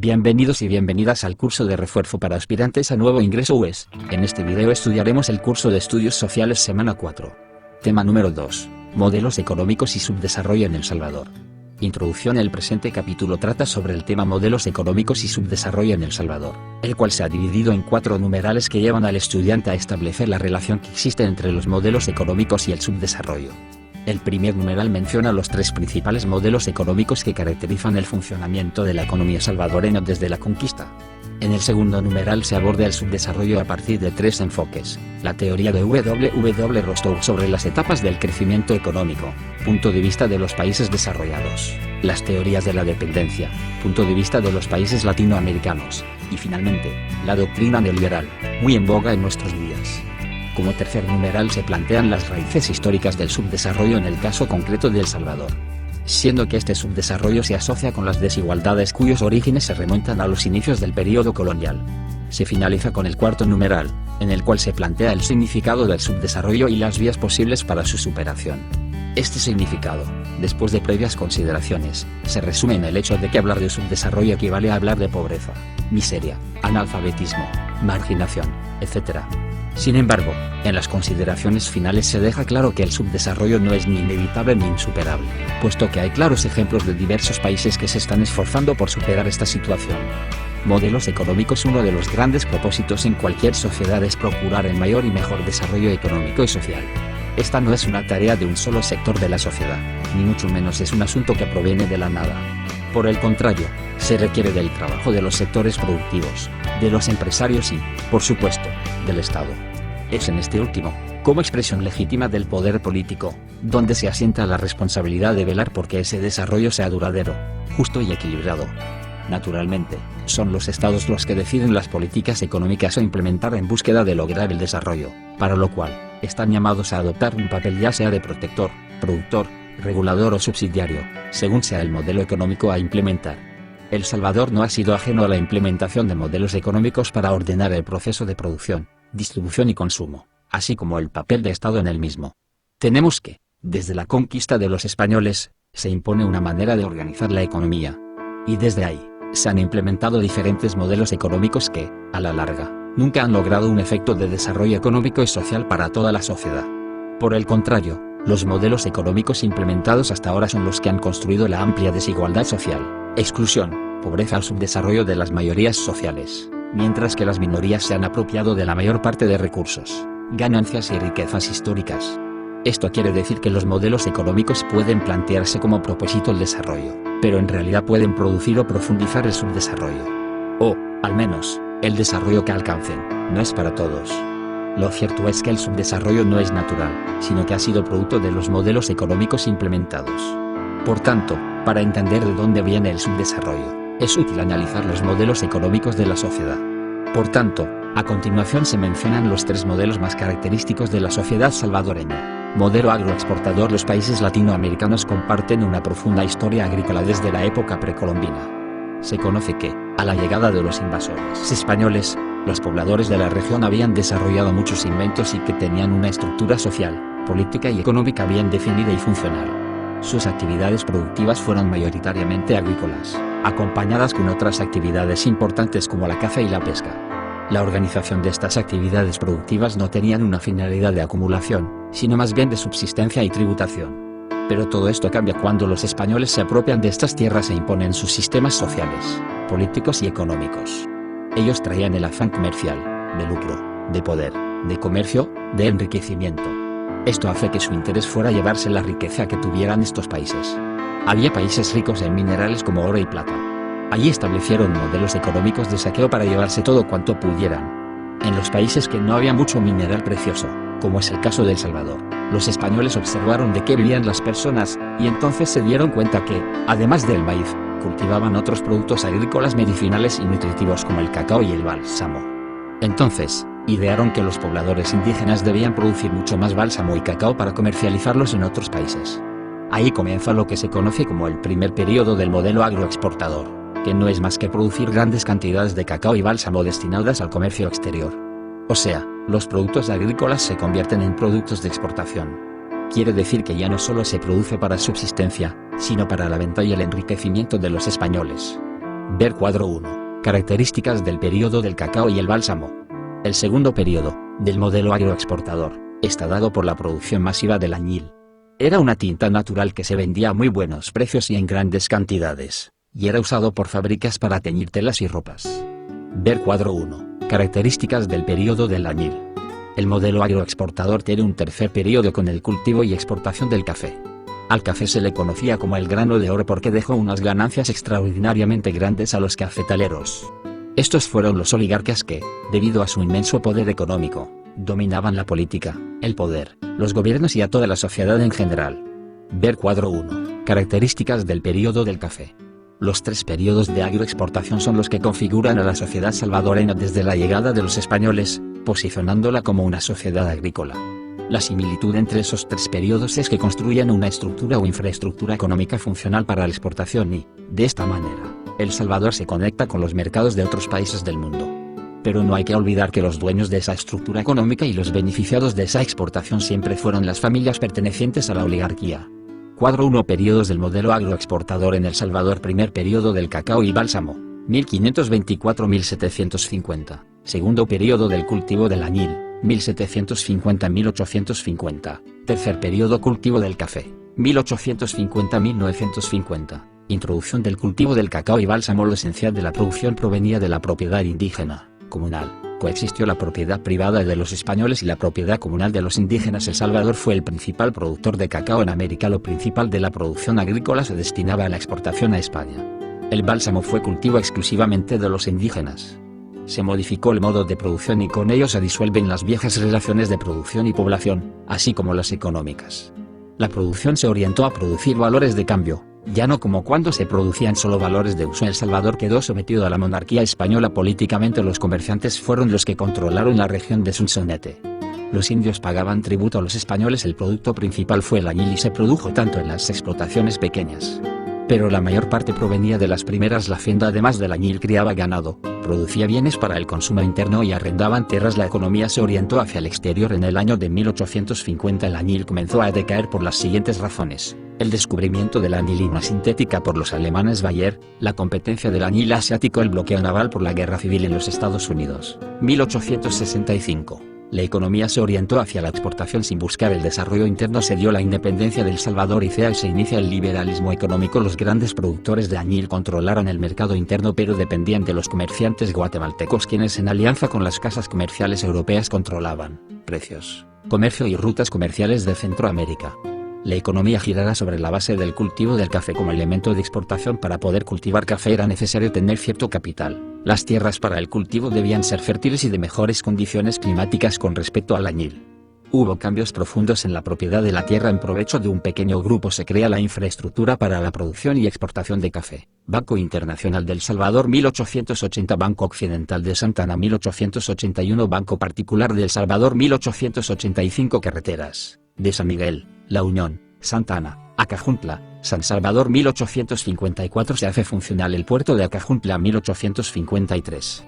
Bienvenidos y bienvenidas al curso de refuerzo para aspirantes a nuevo ingreso UES. En este video estudiaremos el curso de Estudios Sociales semana 4. Tema número 2. Modelos económicos y subdesarrollo en El Salvador. Introducción. El presente capítulo trata sobre el tema modelos económicos y subdesarrollo en El Salvador, el cual se ha dividido en 4 numerales que llevan al estudiante a establecer la relación que existe entre los modelos económicos y el subdesarrollo. El primer numeral menciona los 3 principales modelos económicos que caracterizan el funcionamiento de la economía salvadoreña desde la conquista. En el segundo numeral se aborda el subdesarrollo a partir de 3 enfoques: la teoría de W. Rostow sobre las etapas del crecimiento económico, punto de vista de los países desarrollados; las teorías de la dependencia, punto de vista de los países latinoamericanos; y finalmente, la doctrina neoliberal, muy en boga en nuestros días. Como tercer numeral se plantean las raíces históricas del subdesarrollo en el caso concreto de El Salvador, siendo que este subdesarrollo se asocia con las desigualdades cuyos orígenes se remontan a los inicios del período colonial. Se finaliza con el cuarto numeral, en el cual se plantea el significado del subdesarrollo y las vías posibles para su superación. Este significado, después de previas consideraciones, se resume en el hecho de que hablar de subdesarrollo equivale a hablar de pobreza, miseria, analfabetismo, marginación, etc. Sin embargo, en las consideraciones finales se deja claro que el subdesarrollo no es ni inevitable ni insuperable, puesto que hay claros ejemplos de diversos países que se están esforzando por superar esta situación. Modelos económicos. Uno de los grandes propósitos en cualquier sociedad es procurar el mayor y mejor desarrollo económico y social. Esta no es una tarea de un solo sector de la sociedad, ni mucho menos es un asunto que proviene de la nada. Por el contrario, se requiere del trabajo de los sectores productivos, de los empresarios y, por supuesto, del Estado. Es en este último, como expresión legítima del poder político, donde se asienta la responsabilidad de velar porque ese desarrollo sea duradero, justo y equilibrado. Naturalmente, son los estados los que deciden las políticas económicas a implementar en búsqueda de lograr el desarrollo, para lo cual, están llamados a adoptar un papel ya sea de protector, productor, regulador o subsidiario, según sea el modelo económico a implementar. El Salvador no ha sido ajeno a la implementación de modelos económicos para ordenar el proceso de producción, distribución y consumo, así como el papel de Estado en el mismo. Tenemos que, desde la conquista de los españoles, se impone una manera de organizar la economía. Y desde ahí, se han implementado diferentes modelos económicos que, a la larga, nunca han logrado un efecto de desarrollo económico y social para toda la sociedad. Por el contrario, los modelos económicos implementados hasta ahora son los que han construido la amplia desigualdad social, exclusión, pobreza o subdesarrollo de las mayorías sociales, mientras que las minorías se han apropiado de la mayor parte de recursos, ganancias y riquezas históricas. Esto quiere decir que los modelos económicos pueden plantearse como propósito el desarrollo, pero en realidad pueden producir o profundizar el subdesarrollo. O, al menos, el desarrollo que alcancen, no es para todos. Lo cierto es que el subdesarrollo no es natural, sino que ha sido producto de los modelos económicos implementados. Por tanto, para entender de dónde viene el subdesarrollo, es útil analizar los modelos económicos de la sociedad. Por tanto, a continuación se mencionan los 3 modelos más característicos de la sociedad salvadoreña. Modelo agroexportador. Los países latinoamericanos comparten una profunda historia agrícola desde la época precolombina. Se conoce que, a la llegada de los invasores españoles, los pobladores de la región habían desarrollado muchos inventos y que tenían una estructura social, política y económica bien definida y funcional. Sus actividades productivas fueron mayoritariamente agrícolas, acompañadas con otras actividades importantes como la caza y la pesca. La organización de estas actividades productivas no tenían una finalidad de acumulación, sino más bien de subsistencia y tributación. Pero todo esto cambia cuando los españoles se apropian de estas tierras e imponen sus sistemas sociales, políticos y económicos. Ellos traían el afán comercial, de lucro, de poder, de comercio, de enriquecimiento. Esto hace que su interés fuera llevarse la riqueza que tuvieran estos países. Había países ricos en minerales como oro y plata. Allí establecieron modelos económicos de saqueo para llevarse todo cuanto pudieran. En los países que no había mucho mineral precioso, como es el caso de El Salvador, los españoles observaron de qué vivían las personas, y entonces se dieron cuenta que, además del maíz, cultivaban otros productos agrícolas medicinales y nutritivos como el cacao y el bálsamo. Entonces, idearon que los pobladores indígenas debían producir mucho más bálsamo y cacao para comercializarlos en otros países. Ahí comienza lo que se conoce como el primer periodo del modelo agroexportador, que no es más que producir grandes cantidades de cacao y bálsamo destinadas al comercio exterior. O sea, los productos agrícolas se convierten en productos de exportación. Quiere decir que ya no solo se produce para subsistencia, sino para la venta y el enriquecimiento de los españoles. Ver cuadro 1. Características del período del cacao y el bálsamo. El segundo período, del modelo agroexportador, está dado por la producción masiva del añil. Era una tinta natural que se vendía a muy buenos precios y en grandes cantidades, y era usado por fábricas para teñir telas y ropas. Ver cuadro 1. Características del período del añil. El modelo agroexportador tiene un tercer período con el cultivo y exportación del café. Al café se le conocía como el grano de oro porque dejó unas ganancias extraordinariamente grandes a los cafetaleros. Estos fueron los oligarcas que, debido a su inmenso poder económico, dominaban la política, el poder, los gobiernos y a toda la sociedad en general. Ver cuadro 1. Características del período del café. Los tres periodos de agroexportación son los que configuran a la sociedad salvadoreña desde la llegada de los españoles, posicionándola como una sociedad agrícola. La similitud entre esos tres periodos es que construyen una estructura o infraestructura económica funcional para la exportación y, de esta manera, El Salvador se conecta con los mercados de otros países del mundo. Pero no hay que olvidar que los dueños de esa estructura económica y los beneficiados de esa exportación siempre fueron las familias pertenecientes a la oligarquía. Cuadro 1. Periodos del modelo agroexportador en El Salvador. Primer periodo del cacao y bálsamo, 1524-1750. Segundo periodo del cultivo del añil, 1750-1850. Tercer periodo cultivo del café, 1850-1950. Introducción del cultivo del cacao y bálsamo. Lo esencial de la producción provenía de la propiedad indígena, comunal. Coexistió la propiedad privada de los españoles y la propiedad comunal de los indígenas. El Salvador fue el principal productor de cacao en América. Lo principal de la producción agrícola se destinaba a la exportación a España. El bálsamo fue cultivo exclusivamente de los indígenas. Se modificó el modo de producción y con ello se disuelven las viejas relaciones de producción y población, así como las económicas. La producción se orientó a producir valores de cambio, ya no como cuando se producían solo valores de uso. El Salvador quedó sometido a la monarquía española. Políticamente los comerciantes fueron los que controlaron la región de Sonsonete. Los indios pagaban tributo a los españoles. El producto principal fue el añil y se produjo tanto en las explotaciones pequeñas, pero la mayor parte provenía de las primeras. La hacienda, además del añil, criaba ganado, producía bienes para el consumo interno y arrendaban tierras. La economía se orientó hacia el exterior. En el año de 1850 el añil comenzó a decaer por las siguientes razones: el descubrimiento de la anilina sintética por los alemanes Bayer, la competencia del añil asiático, el bloqueo naval por la guerra civil en los Estados Unidos, 1865. La economía se orientó hacia la exportación sin buscar el desarrollo interno. Se dio la independencia del Salvador y se inicia el liberalismo económico. Los grandes productores de añil controlaron el mercado interno pero dependían de los comerciantes guatemaltecos, quienes en alianza con las casas comerciales europeas controlaban precios, comercio y rutas comerciales de Centroamérica. La economía girará sobre la base del cultivo del café como elemento de exportación. Para poder cultivar café era necesario tener cierto capital. Las tierras para el cultivo debían ser fértiles y de mejores condiciones climáticas con respecto al añil. Hubo cambios profundos en la propiedad de la tierra en provecho de un pequeño grupo. Se crea la infraestructura para la producción y exportación de café. Banco Internacional del Salvador, 1880. Banco Occidental de Santa Ana, 1881. Banco Particular del Salvador, 1885. Carreteras de San Miguel, La Unión, Santa Ana, Acajuntla, San Salvador, 1854. Se hace funcional el puerto de Acajuntla, 1853.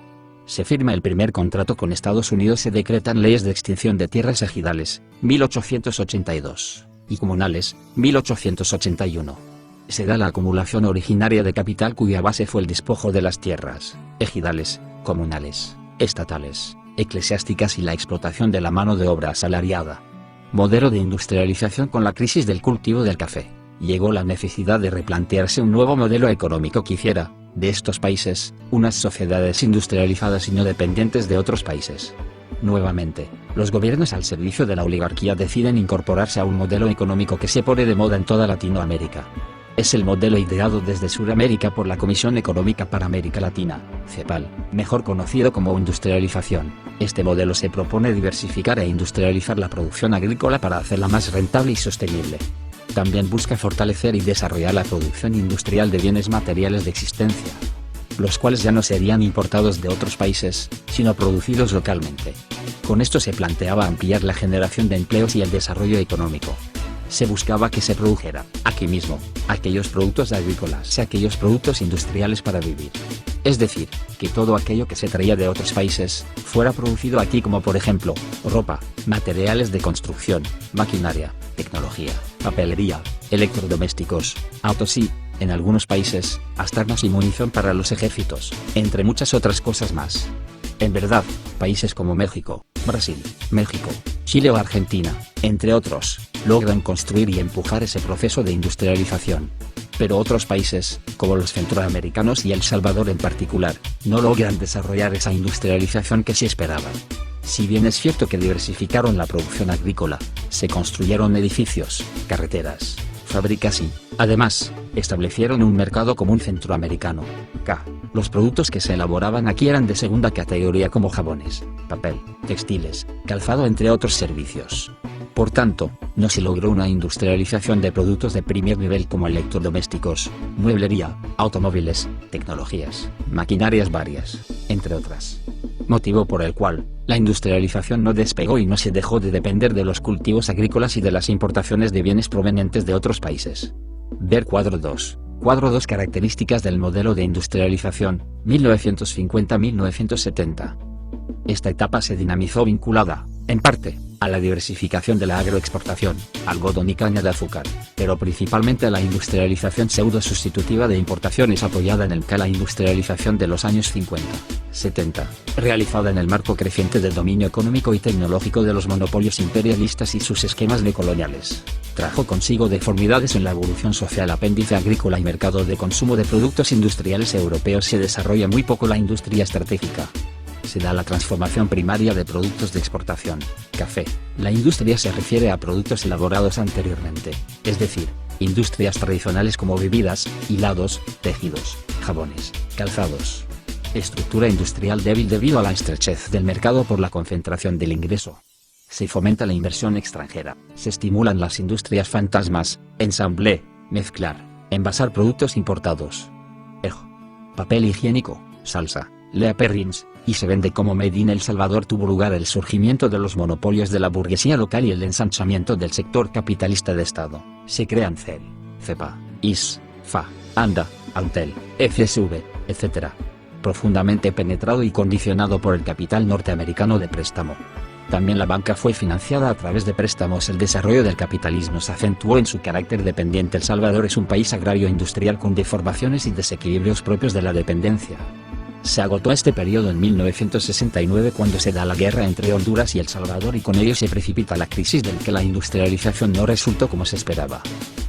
Se firma el primer contrato con Estados Unidos. Se decretan leyes de extinción de tierras ejidales, 1882, y comunales, 1881. Se da la acumulación originaria de capital cuya base fue el despojo de las tierras ejidales, comunales, estatales, eclesiásticas y la explotación de la mano de obra asalariada. Modelo de industrialización. Con la crisis del cultivo del café, llegó la necesidad de replantearse un nuevo modelo económico que hiciera de estos países unas sociedades industrializadas y no dependientes de otros países. Nuevamente, los gobiernos al servicio de la oligarquía deciden incorporarse a un modelo económico que se pone de moda en toda Latinoamérica. Es el modelo ideado desde Sudamérica por la Comisión Económica para América Latina, CEPAL, mejor conocido como industrialización. Este modelo se propone diversificar e industrializar la producción agrícola para hacerla más rentable y sostenible. También busca fortalecer y desarrollar la producción industrial de bienes materiales de existencia, los cuales ya no serían importados de otros países, sino producidos localmente. Con esto se planteaba ampliar la generación de empleos y el desarrollo económico. Se buscaba que se produjera, aquí mismo, aquellos productos agrícolas y aquellos productos industriales para vivir. Es decir, que todo aquello que se traía de otros países, fuera producido aquí, como por ejemplo, ropa, materiales de construcción, maquinaria, tecnología, papelería, electrodomésticos, autos y, en algunos países, hasta armas y munición para los ejércitos, entre muchas otras cosas más. En verdad, países como México, Brasil, México, Chile o Argentina, entre otros, logran construir y empujar ese proceso de industrialización. Pero otros países, como los centroamericanos y El Salvador en particular, no logran desarrollar esa industrialización que se esperaba. Si bien es cierto que diversificaron la producción agrícola, se construyeron edificios, carreteras, fábricas y, además, establecieron un mercado común centroamericano. Los productos que se elaboraban aquí eran de segunda categoría como jabones, papel, textiles, calzado entre otros servicios. Por tanto, no se logró una industrialización de productos de primer nivel como electrodomésticos, mueblería, automóviles, tecnologías, maquinarias varias, entre otras. Motivo por el cual, la industrialización no despegó y no se dejó de depender de los cultivos agrícolas y de las importaciones de bienes provenientes de otros países. Ver cuadro 2. Cuadro 2. Características del modelo de industrialización, 1950-1970. Esta etapa se dinamizó vinculada, en parte, a la diversificación de la agroexportación, algodón y caña de azúcar, pero principalmente a la industrialización pseudo-sustitutiva de importaciones apoyada en la industrialización de los años 50, 70, realizada en el marco creciente del dominio económico y tecnológico de los monopolios imperialistas y sus esquemas neocoloniales. Trajo consigo deformidades en la evolución social apéndice agrícola y mercado de consumo de productos industriales europeos. Se desarrolla muy poco la industria estratégica. Se da la transformación primaria de productos de exportación, café. La industria se refiere a productos elaborados anteriormente, es decir, industrias tradicionales como bebidas, hilados, tejidos, jabones, calzados. Estructura industrial débil debido a la estrechez del mercado por la concentración del ingreso. Se fomenta la inversión extranjera, se estimulan las industrias fantasmas, ensamble, mezclar, envasar productos importados. Papel higiénico, salsa, Lea Perrins, y se vende como Made in El Salvador. Tuvo lugar el surgimiento de los monopolios de la burguesía local y el ensanchamiento del sector capitalista de Estado. Se crean CEL, CEPA, IS, FA, ANDA, AUTEL, FSV, etc. Profundamente penetrado y condicionado por el capital norteamericano de préstamo. También la banca fue financiada a través de préstamos. El desarrollo del capitalismo se acentuó en su carácter dependiente. El Salvador es un país agrario industrial con deformaciones y desequilibrios propios de la dependencia. Se agotó este periodo en 1969 cuando se da la guerra entre Honduras y El Salvador y con ello se precipita la crisis del que la industrialización no resultó como se esperaba.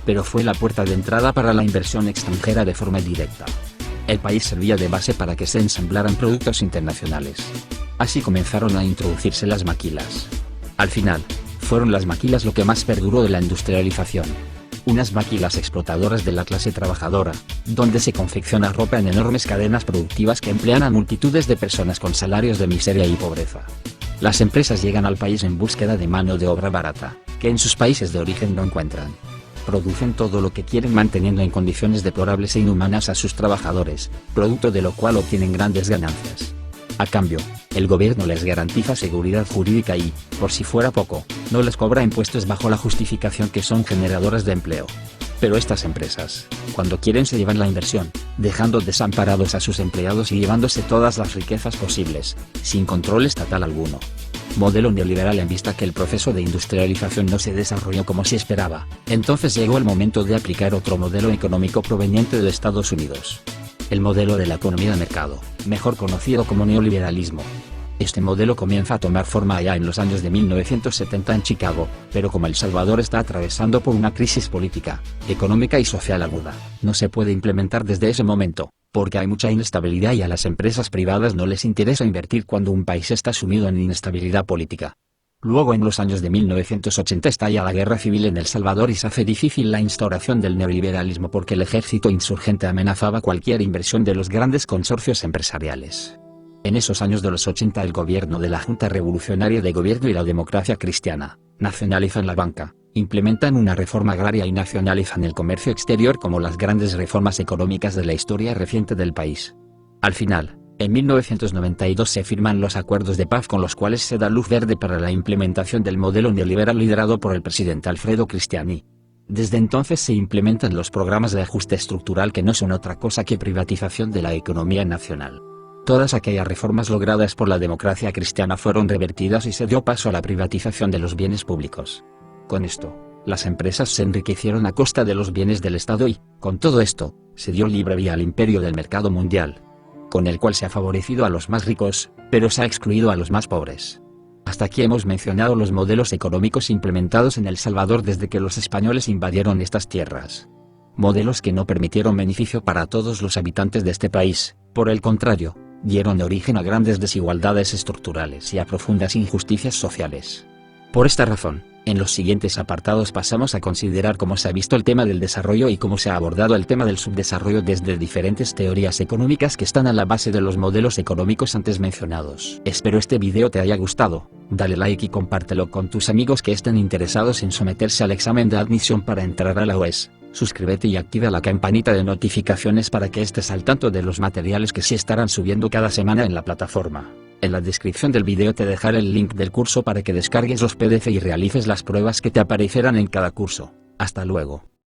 Pero fue la puerta de entrada para la inversión extranjera de forma directa. El país servía de base para que se ensamblaran productos internacionales. Así comenzaron a introducirse las maquilas. Al final, fueron las maquilas lo que más perduró de la industrialización. Unas maquilas explotadoras de la clase trabajadora, donde se confecciona ropa en enormes cadenas productivas que emplean a multitudes de personas con salarios de miseria y pobreza. Las empresas llegan al país en búsqueda de mano de obra barata, que en sus países de origen no encuentran. Producen todo lo que quieren manteniendo en condiciones deplorables e inhumanas a sus trabajadores, producto de lo cual obtienen grandes ganancias. A cambio, el gobierno les garantiza seguridad jurídica y, por si fuera poco, no les cobra impuestos bajo la justificación que son generadoras de empleo. Pero estas empresas, cuando quieren se llevan la inversión, dejando desamparados a sus empleados y llevándose todas las riquezas posibles, sin control estatal alguno. Modelo neoliberal. En vista que el proceso de industrialización no se desarrolló como se esperaba, entonces llegó el momento de aplicar otro modelo económico proveniente de Estados Unidos. El modelo de la economía de mercado, mejor conocido como neoliberalismo. Este modelo comienza a tomar forma allá en los años de 1970 en Chicago, pero como El Salvador está atravesando por una crisis política, económica y social aguda, no se puede implementar desde ese momento, porque hay mucha inestabilidad y a las empresas privadas no les interesa invertir cuando un país está sumido en inestabilidad política. Luego en los años de 1980 estalla la guerra civil en El Salvador y se hace difícil la instauración del neoliberalismo porque el ejército insurgente amenazaba cualquier inversión de los grandes consorcios empresariales. En esos años de los 80 el gobierno de la Junta Revolucionaria de Gobierno y la Democracia Cristiana, nacionalizan la banca, implementan una reforma agraria y nacionalizan el comercio exterior como las grandes reformas económicas de la historia reciente del país. Al final, en 1992 se firman los acuerdos de paz con los cuales se da luz verde para la implementación del modelo neoliberal liderado por el presidente Alfredo Cristiani. Desde entonces se implementan los programas de ajuste estructural que no son otra cosa que privatización de la economía nacional. Todas aquellas reformas logradas por la democracia cristiana fueron revertidas y se dio paso a la privatización de los bienes públicos. Con esto, Las empresas se enriquecieron a costa de los bienes del Estado y, con todo esto, se dio libre vía al imperio del mercado mundial, con el cual se ha favorecido a los más ricos, pero se ha excluido a los más pobres. Hasta aquí hemos mencionado los modelos económicos implementados en El Salvador desde que los españoles invadieron estas tierras. Modelos que no permitieron beneficio para todos los habitantes de este país, por el contrario, dieron origen a grandes desigualdades estructurales y a profundas injusticias sociales. Por esta razón, en los siguientes apartados pasamos a considerar cómo se ha visto el tema del desarrollo y cómo se ha abordado el tema del subdesarrollo desde diferentes teorías económicas que están a la base de los modelos económicos antes mencionados. Espero este video te haya gustado, dale like y compártelo con tus amigos que estén interesados en someterse al examen de admisión para entrar a la UES. Suscríbete y activa la campanita de notificaciones para que estés al tanto de los materiales que se estarán subiendo cada semana en la plataforma. En la descripción del video te dejaré el link del curso para que descargues los PDF y realices las pruebas que te aparecerán en cada curso. Hasta luego.